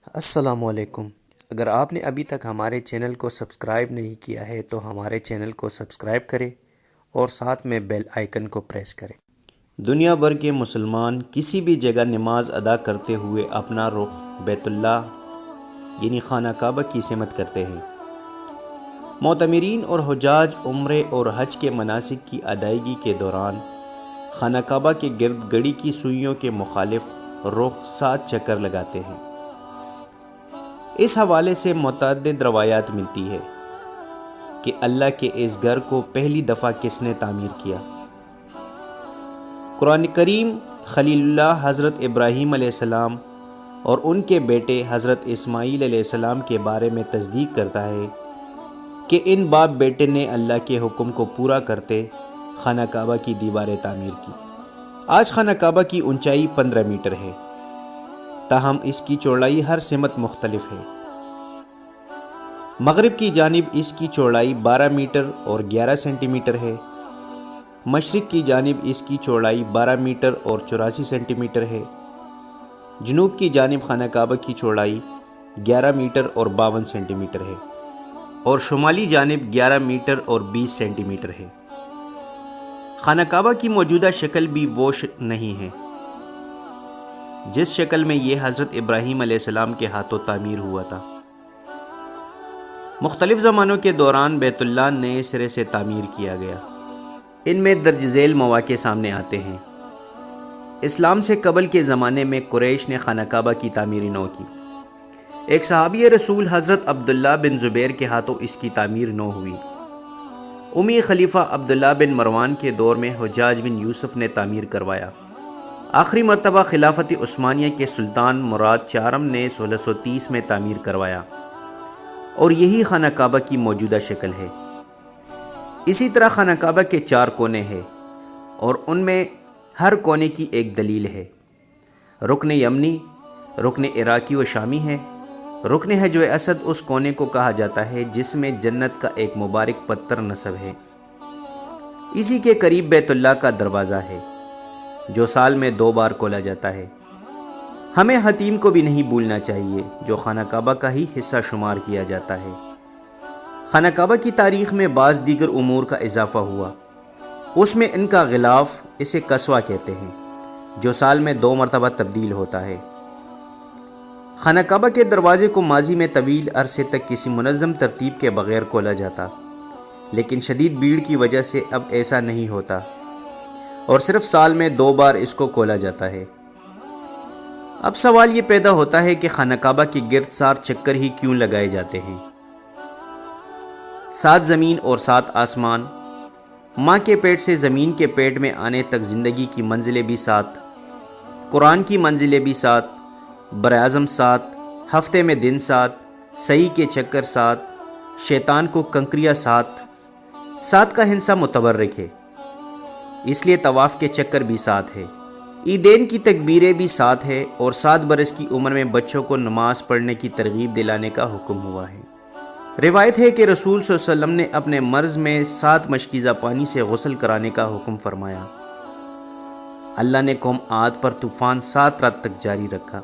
السلام علیکم۔ اگر آپ نے ابھی تک ہمارے چینل کو سبسکرائب نہیں کیا ہے تو ہمارے چینل کو سبسکرائب کریں اور ساتھ میں بیل آئیکن کو پریس کریں۔ دنیا بھر کے مسلمان کسی بھی جگہ نماز ادا کرتے ہوئے اپنا رخ بیت اللہ یعنی خانہ کعبہ کی سمت کرتے ہیں۔ معتمرین اور حجاج عمرے اور حج کے مناسک کی ادائیگی کے دوران خانہ کعبہ کے گرد گھڑی کی سوئیوں کے مخالف رخ 7 چکر لگاتے ہیں۔ اس حوالے سے متعدد روایات ملتی ہے کہ اللہ کے اس گھر کو پہلی دفعہ کس نے تعمیر کیا۔ قرآن کریم خلیل اللہ حضرت ابراہیم علیہ السلام اور ان کے بیٹے حضرت اسماعیل علیہ السلام کے بارے میں تصدیق کرتا ہے کہ ان باپ بیٹے نے اللہ کے حکم کو پورا کرتے خانہ کعبہ کی دیواریں تعمیر کی۔ آج خانہ کعبہ کی اونچائی 15 میٹر ہے، تاہم اس کی چوڑائی ہر سمت مختلف ہے۔ مغرب کی جانب اس کی چوڑائی 12 میٹر اور 11 سینٹی میٹر ہے، مشرق کی جانب اس کی چوڑائی 12 میٹر اور 84 سینٹی میٹر ہے، جنوب کی جانب خانہ کعبہ کی چوڑائی 11 میٹر اور 52 سینٹی میٹر ہے اور شمالی جانب 11 میٹر اور 20 سینٹی میٹر ہے۔ خانہ کعبہ کی موجودہ شکل بھی وہ نہیں ہے جس شکل میں یہ حضرت ابراہیم علیہ السلام کے ہاتھوں تعمیر ہوا تھا۔ مختلف زمانوں کے دوران بیت اللہ نئے سرے سے تعمیر کیا گیا۔ ان میں درج ذیل مواقع سامنے آتے ہیں۔ اسلام سے قبل کے زمانے میں قریش نے خانہ کعبہ کی تعمیر نو کی۔ ایک صحابی رسول حضرت عبداللہ بن زبیر کے ہاتھوں اس کی تعمیر نو ہوئی۔ امی خلیفہ عبداللہ بن مروان کے دور میں حجاج بن یوسف نے تعمیر کروایا۔ آخری مرتبہ خلافت عثمانیہ کے سلطان مراد چارم نے 1630 میں تعمیر کروایا اور یہی خانہ کعبہ کی موجودہ شکل ہے۔ اسی طرح خانہ کعبہ کے 4 کونے ہیں اور ان میں ہر کونے کی ایک دلیل ہے۔ رکن یمنی، رکن عراقی و شامی ہے۔ رکن حجر اسود اس کونے کو کہا جاتا ہے جس میں جنت کا ایک مبارک پتھر نصب ہے۔ اسی کے قریب بیت اللہ کا دروازہ ہے جو سال میں 2 بار کھولا جاتا ہے۔ ہمیں حتیم کو بھی نہیں بھولنا چاہیے جو خانہ کعبہ کا ہی حصہ شمار کیا جاتا ہے۔ خانہ کعبہ کی تاریخ میں بعض دیگر امور کا اضافہ ہوا۔ اس میں ان کا غلاف، اسے قصوہ کہتے ہیں، جو سال میں 2 مرتبہ تبدیل ہوتا ہے۔ خانہ کعبہ کے دروازے کو ماضی میں طویل عرصے تک کسی منظم ترتیب کے بغیر کھولا جاتا، لیکن شدید بھیڑ کی وجہ سے اب ایسا نہیں ہوتا اور صرف سال میں 2 بار اس کو کھولا جاتا ہے۔ اب سوال یہ پیدا ہوتا ہے کہ خانہ کعبہ کے گرد 7 چکر ہی کیوں لگائے جاتے ہیں؟ 7 زمین اور 7 آسمان، ماں کے پیٹ سے زمین کے پیٹ میں آنے تک زندگی کی منزلیں بھی 7، قرآن کی منزلیں بھی 7، براعظم 7، ہفتے میں دن 7، صحیح کے چکر 7، شیطان کو کنکریاں 7 کا ہندسہ متبرک ہے، اس لیے طواف کے چکر بھی 7 ہے۔ عیدین کی تکبیریں بھی 7 ہے اور 7 برس کی عمر میں بچوں کو نماز پڑھنے کی ترغیب دلانے کا حکم ہوا ہے۔ روایت ہے کہ رسول صلی اللہ علیہ وسلم نے اپنے مرض میں 7 مشکیزہ پانی سے غسل کرانے کا حکم فرمایا۔ اللہ نے قوم عاد پر طوفان 7 رات تک جاری رکھا۔